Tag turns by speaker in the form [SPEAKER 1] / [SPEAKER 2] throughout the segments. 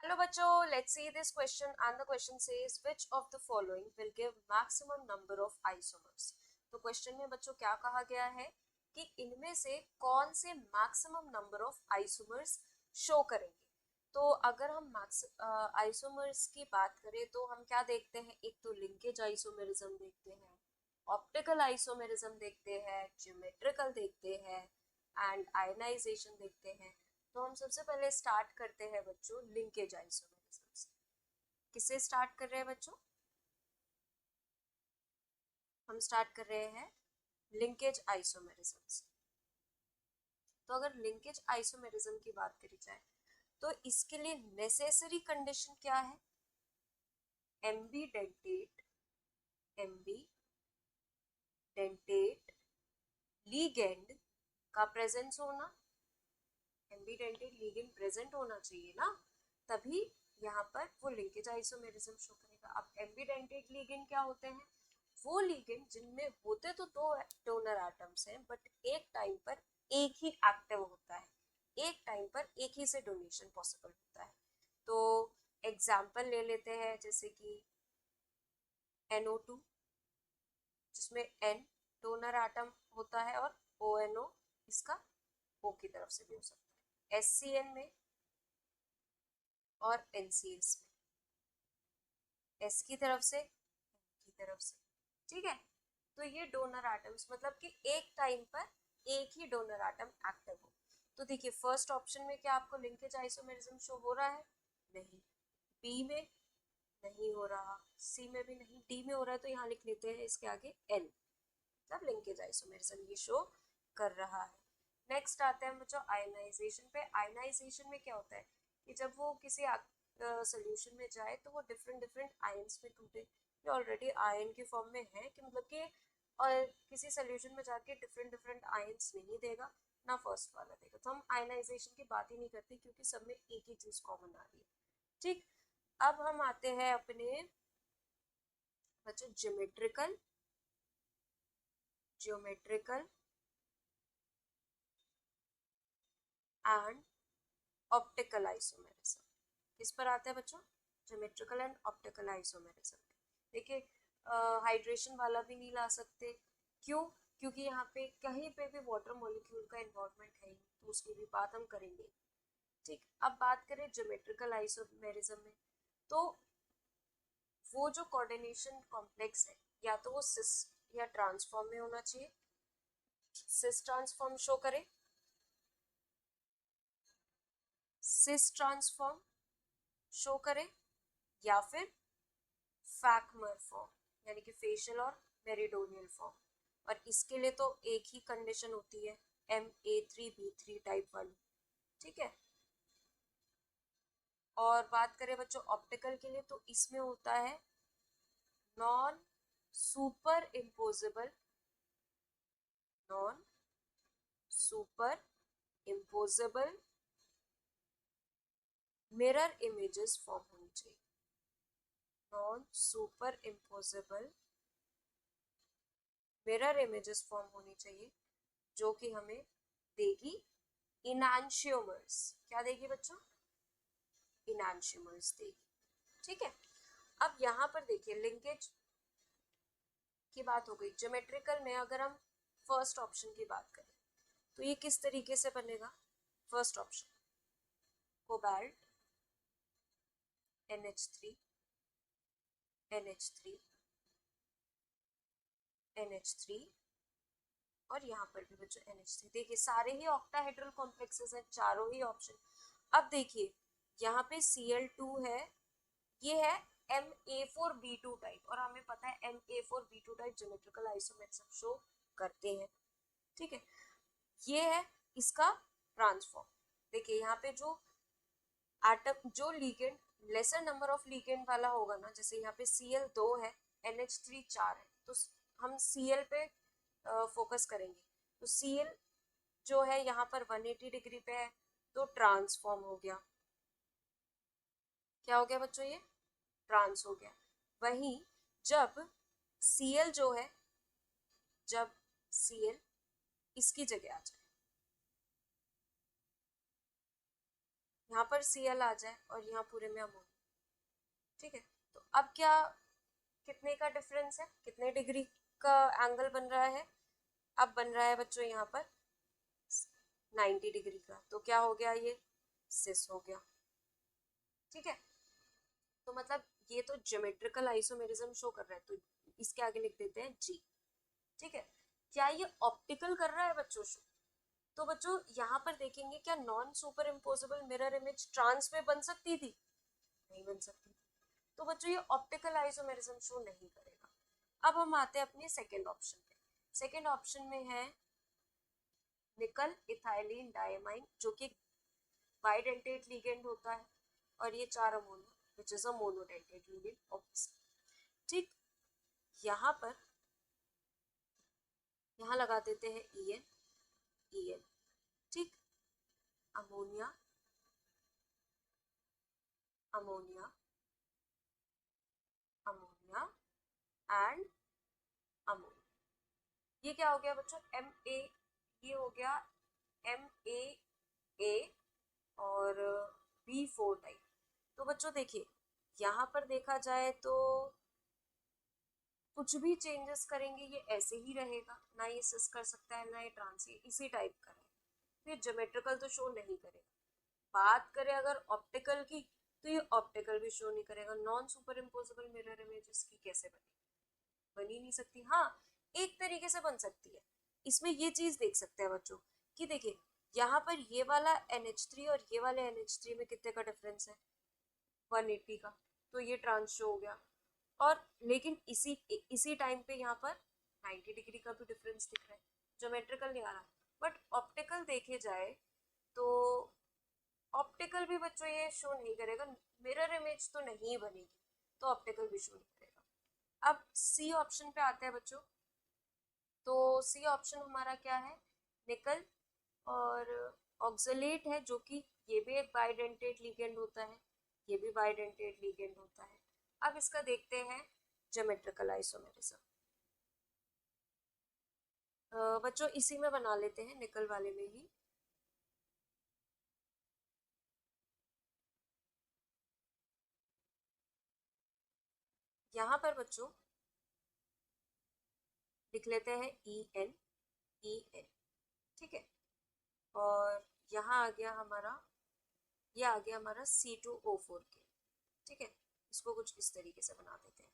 [SPEAKER 1] Hello बच्चों, let's see this question and the question says which of the following will give maximum number of isomers। तो question में बच्चों क्या कहा गया है कि इनमें से कौन से maximum number of isomers show करेंगे। तो अगर हम आइसोमर्स की बात करें तो हम क्या देखते हैं, एक तो लिंकेज आइसोमेरिज्म देखते हैं, ऑप्टिकल आइसोमेरिज्म देखते हैं, ज्योमेट्रिकल देखते हैं एंड आयनाइजेशन देखते हैं। तो हम सबसे पहले स्टार्ट करते हैं बच्चों लिंकेज आइसोमेरिज्म से। किससे स्टार्ट कर रहे हैं बच्चों? हम स्टार्ट कर रहे हैं लिंकेज आइसोमेरिज्म से। तो अगर लिंकेज आइसोमेरिज्म की बात करी जाए तो इसके लिए नेसेसरी कंडीशन क्या है? एम्बी डेंटेट लीगेंड का प्रेजेंस होना, एम्बीडेंटेड लिगेंड प्रेजेंट होना चाहिए ना, तभी यहाँ पर वो लिंकेज आइसोमेरिज्म शो करेगा। अब एम्बीडेंटेड लिगेंड क्या होते हैं? वो लिगेंड जिनमें होते तो दो डोनर एटम्स हैं बट एक टाइम पर एक ही एक्टिव होता है, एक टाइम पर एक ही से डोनेशन पॉसिबल होता है। तो एग्जाम्पल ले लेते हैं जैसे कि NO2 जिसमें N डोनर एटम होता है और ONO इसका O की तरफ से भी हो सकता है, SCN में और NCS में, S की तरफ से N की तरफ से। ठीक है, तो ये डोनर एटम्स मतलब कि एक टाइम पर एक ही डोनर एटम एक्टिव हो। तो देखिए फर्स्ट ऑप्शन में क्या आपको लिंकेज आइसोमेरिज्म शो हो रहा है? नहीं। बी में नहीं हो रहा, सी में भी नहीं, डी में हो रहा है तो यहाँ लिख लेते हैं इसके आगे N, मतलब लिंकेज आइसोमेरिज्म ये शो कर रहा है। नेक्स्ट आते हैं बच्चों आयनाइजेशन पे। आयनाइजेशन में क्या होता है कि जब वो किसी सोल्यूशन में जाए तो वो डिफरेंट डिफरेंट आयंस में टूटे। ये ऑलरेडी आयन की फॉर्म में है कि मतलब कि और किसी सोल्यूशन में जाके डिफरेंट डिफरेंट आयंस नहीं देगा, ना फर्स्ट वाला देगा। तो हम आयनाइजेशन की बात ही नहीं करते क्योंकि सब में एक ही चीज कॉमन आ रही है। ठीक, अब हम आते हैं अपने बच्चों ज्योमेट्रिकल एंड ऑप्टिकल आइसोमेरिज्म। किस पर आता है बच्चों? Geometrical and optical isomerism. देखिए हाइड्रेशन वाला भी नहीं ला सकते, क्यों? क्योंकि यहाँ पे कहीं पे भी वाटर मॉलिक्यूल का इन्वॉल्वमेंट है, तो उसकी भी बात हम करेंगे। ठीक, अब बात करें ज्योमेट्रिकल आइसोमेरिज्म में, तो वो जो कोऑर्डिनेशन कॉम्प्लेक्स है या तो वो सिस या ट्रांसफॉर्म में होना चाहिए, सिस ट्रांसफॉर्म शो करे, सिस ट्रांसफॉर्म शो करे, या फिर फैकमर फॉर्म यानी कि फेशियल और मेरिडोनियल फॉर्म। और इसके लिए तो एक ही कंडीशन होती है, MA3B3 टाइप वाली। ठीक है, और बात करें बच्चों ऑप्टिकल के लिए तो इसमें होता है non super imposable mirror images form होनी चाहिए, non super imposable mirror images form होनी चाहिए, जो कि हमें देगी इनांशियोमर्स। क्या देगी बच्चों? इनांशियोमर्स देगी। ठीक है, अब यहाँ पर देखिए लिंकेज की बात हो गई। ज्योमेट्रिकल में अगर हम फर्स्ट ऑप्शन की बात करें तो ये किस तरीके से बनेगा? First option cobalt NH3 NH3 NH3 और यहाँ पर भी बच्चों NH3। देखिए सारे ही ऑक्टाहेड्रल कॉम्प्लेक्सेस हैं, चारों ही ऑप्शन। अब देखिए यहाँ पे Cl2 है, ये है MA4B2 टाइप, और हमें पता है MA4B2 type geometrical isomerism show करते हैं। ठीक है, ये है इसका ट्रांसफॉर्म। देखिए यहाँ पे जो एटम जो ligand laser number of ligand वाला होगा ना, जैसे यहाँ पे Cl2 है, NH3 4 है, तो हम Cl पे फोकस करेंगे। तो Cl जो है यहाँ पर 180 डिग्री पे है, तो ट्रांसफॉर्म हो गया। क्या हो गया बच्चों? ये ट्रांस हो गया। वहीं जब Cl जो है, जब Cl इसकी जगह आ जाए, यहाँ पर Cl आ जाए और यहाँ पूरे में अमोनिया। ठीक है, तो अब क्या, कितने का डिफरेंस है, कितने डिग्री का एंगल बन रहा है? अब बन रहा है बच्चों यहाँ पर 90 डिग्री का। तो क्या हो गया, ये सिस हो गया। ठीक है, तो मतलब ये तो ज्योमेट्रिकल आइसोमेरिज्म शो कर रहा है, तो इसके आगे लिख देते हैं जी। ठीक है, क्या ये ऑप्टिकल कर रहा है बच्चों शो? तो बच्चों यहाँ पर देखेंगे, क्या non superimposable mirror image trans में बन सकती थी? नहीं बन सकती थी। तो बच्चों ये ऑप्टिकल आइसोमेरिज्म शो नहीं करेगा। अब हम आते हैं अपने सेकेंड ऑप्शन पे। सेकेंड ऑप्शन में है निकल इथाइलिन डायमाइन, जो कि बाइडेंटेट लिगेंड होता है, और ये 4 ammonia which is a monodentate ligand obviously. ठीक, यहाँ पर यहाँ लगा देते हैं EN EN। ठीक, ammonia ammonia ammonia and ammonia. ये क्या हो गया बच्चों, Ma, ये हो गया MAA और B4 टाइप। तो बच्चों देखिए, यहाँ पर देखा जाए तो कुछ भी चेंजेस करेंगे ये ऐसे ही रहेगा, ना ये सिस कर सकता है ना ये ट्रांस, इसी टाइप का है। फिर ज्योमेट्रिकल तो शो नहीं करेगा। बात करें अगर ऑप्टिकल की, तो ये ऑप्टिकल भी शो नहीं करेगा। Non superimposable mirror image की कैसे बनेगी? बन ही नहीं सकती। हाँ, एक तरीके से बन सकती है। इसमें ये चीज देख सकते हैं बच्चों कि देखिए, यहाँ पर ये वाला NH3 और ये वाले NH3 में कितने का डिफरेंस है, 180 का। तो ये ट्रांस शो हो गया। और लेकिन इसी टाइम पे यहाँ पर 90 डिग्री का भी डिफरेंस दिख रहा है। ज्योमेट्रिकल नहीं आ रहा, बट ऑप्टिकल देखे जाए तो ऑप्टिकल भी बच्चों ये शो नहीं करेगा। मिरर इमेज तो नहीं बनेगी, तो ऑप्टिकल भी शो नहीं करेगा। अब सी ऑप्शन पे आते हैं बच्चों। तो सी ऑप्शन हमारा क्या है, निकल और ऑक्सलेट है, जो कि ये भी एक बाइडेंटेट लिगेंड होता है, ये भी बाइडेंटेट लिगेंड होता है। अब इसका देखते हैं ज्योमेट्रिकल आइसोमेरिज्म। बच्चों इसी में बना लेते हैं, निकल वाले में ही। यहाँ पर बच्चों लिख लेते हैं EN EN। ठीक है, और यहाँ आ गया हमारा, ये आ गया हमारा C2O4 के। ठीक है, इसको कुछ इस तरीके से बना देते हैं।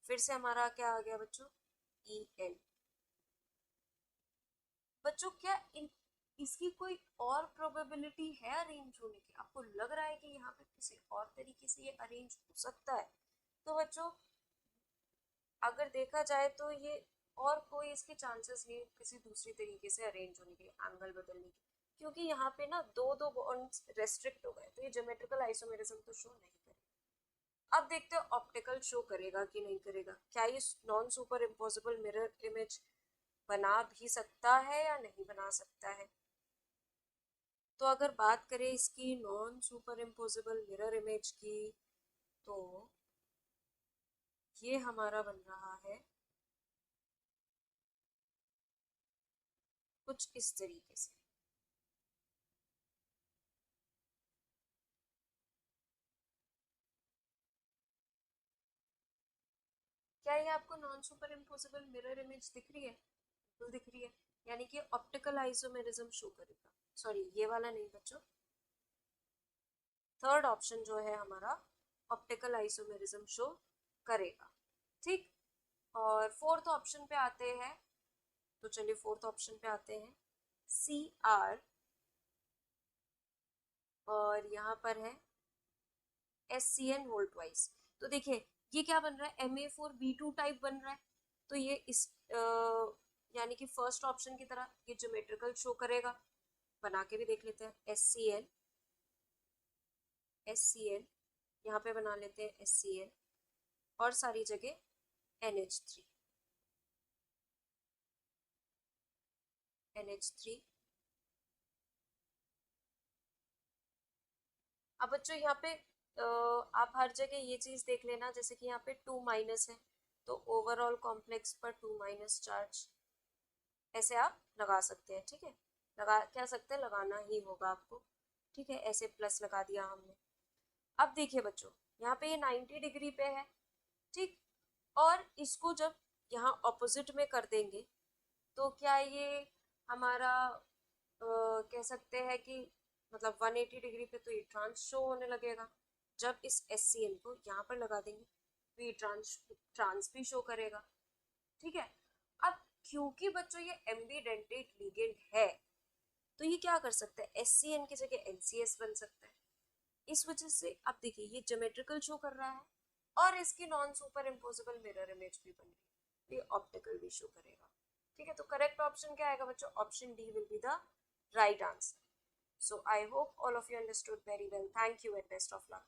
[SPEAKER 1] फिर से हमारा क्या आ गया बच्चों, EN। बच्चों क्या इसकी कोई और प्रोबेबिलिटी है अरेंज होने की? आपको लग रहा है कि यहाँ पे किसी और तरीके से ये अरेंज हो सकता है? तो बच्चों अगर देखा जाए तो ये और कोई इसके चांसेस नहीं किसी दूसरी तरीके से अरेंज होने के, एंगल बदलने की, क्योंकि यहाँ पे ना दो दो बॉन्ड्स रेस्ट्रिक्ट हो गए, तो ये ज्योमेट्रिकल आइसोमेरिज्म तो शो नहीं करेगा। अब देखते हैं ऑप्टिकल शो करेगा कि नहीं करेगा। क्या ये non super impossible mirror image बना भी सकता है या नहीं बना सकता है? तो अगर बात करें इसकी non superimposable mirror image की, तो ये हमारा बन रहा है कुछ इस तरीके से। क्या ये आपको non superimposable mirror image दिख रही है? बिल्कुल दिख रही है, यानी कि ऑप्टिकल आइसोमेरिज्म शो करेगा। सॉरी, ये वाला नहीं बच्चों, थर्ड ऑप्शन जो है हमारा ऑप्टिकल आइसोमेरिज्म शो करेगा। ठीक, और फोर्थ ऑप्शन पे आते हैं। तो चलिए फोर्थ ऑप्शन पे आते हैं, CR, और यहाँ पर है SCN वोल्ट वाइज। तो देखिए ये क्या बन रहा है, Ma4B2 टाइप बन रहा है। तो ये इस यानी कि फर्स्ट ऑप्शन की तरह ये ज्योमेट्रिकल शो करेगा। बना के भी देख लेते हैं, SCN यहाँ पे बना लेते हैं SCN, और सारी जगह NH3। अब बच्चों यहाँ पे आप हर जगह ये चीज देख लेना, जैसे कि यहाँ पे 2 माइनस है, तो ओवरऑल कॉम्प्लेक्स पर 2 माइनस चार्ज ऐसे आप लगा सकते हैं। ठीक है, लगा क्या सकते हैं, लगाना ही होगा आपको। ठीक है, ऐसे प्लस लगा दिया हमने। अब देखिए बच्चों, यहाँ पे ये 90 डिग्री पे है, ठीक, और इसको जब यहाँ ऑपोजिट में कर देंगे तो क्या ये हमारा कह सकते हैं कि मतलब 180 डिग्री पे तो ये ट्रांस शो होने लगेगा। जब इस HCl को यहाँ पर लगा देंगे तो ये ट्रांस भी शो करेगा, ठीक है। अब क्योंकि बच्चों ये एम्बीडेंटेट लिगेंड है तो ये क्या कर सकता है, HCN की जगह NCS बन सकता है। इस वजह से अब देखिए ये ज्योमेट्रिकल शो कर रहा है और इसकी non superimposable mirror image भी बन रही है, ये ऑप्टिकल भी शो करेगा, ठीक है। तो करेक्ट ऑप्शन क्या आएगा बच्चों, option D will be the right answer. So I hope all of you understood very well. Thank you and best of luck.